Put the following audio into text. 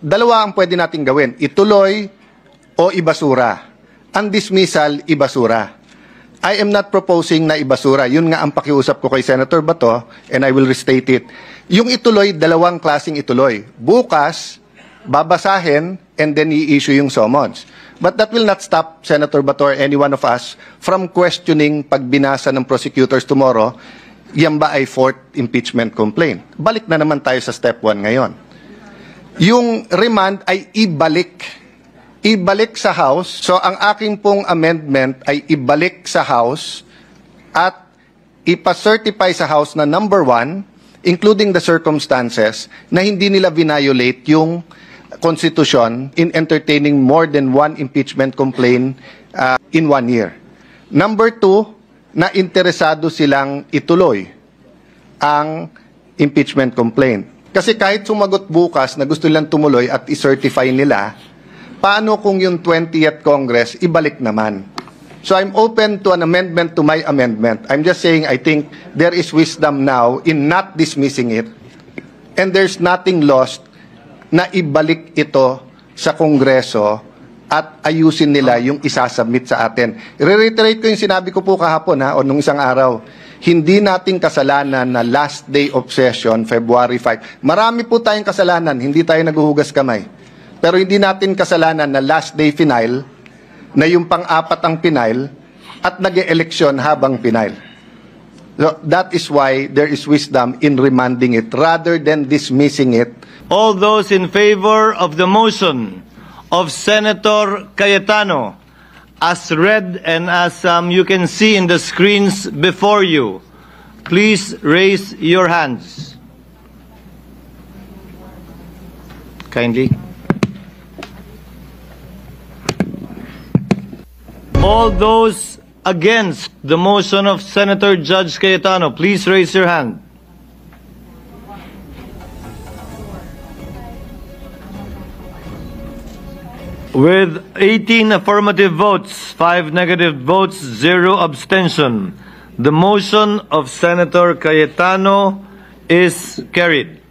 dalawa ang pwede nating gawin. Ituloy o ibasura. Ang dismissal, ibasura. I am not proposing na ibasura. Yun nga ang pakiusap ko kay Senator Bato, and I will restate it. Yung ituloy, dalawang klaseng ituloy. Bukas, babasahin, and then i-issue yung summons. But that will not stop Senator Bato or any one of us from questioning pag binasa ng prosecutors tomorrow, yan ba ay fourth impeachment complaint? Balik na naman tayo sa step 1 ngayon. Yung remand ay ibalik sa House. So ang aking pong amendment ay ibalik sa House at ipa-certify sa House na number 1, including the circumstances, na hindi nila violate yung Constitution in entertaining more than one impeachment complaint in 1 year. Number 2, na interesado silang ituloy ang impeachment complaint. Kasi kahit sumagot bukas na gusto nilang tumuloy at i-certify nila, paano kung yung 20th Congress ibalik naman? So I'm open to an amendment to my amendment. I'm just saying I think there is wisdom now in not dismissing it, and there's nothing lost na ibalik ito sa Kongreso at ayusin nila yung isasubmit sa atin. I-reiterate ko yung sinabi ko po kahapon o nung isang araw. Hindi nating kasalanan na last day of session, February 5. Marami po tayong kasalanan, hindi tayo naguhugas kamay. Pero hindi natin kasalanan na last day final, na yung pang-apat ang final, at nag-e-eleksyon habang final. So that is why there is wisdom in remanding it rather than dismissing it. All those in favor of the motion of Senator Cayetano, as read and as you can see in the screens before you, please raise your hands. Kindly. All those against the motion of Senator Judge Cayetano, please raise your hand. With 18 affirmative votes, 5 negative votes, 0 abstention, the motion of Senator Cayetano is carried.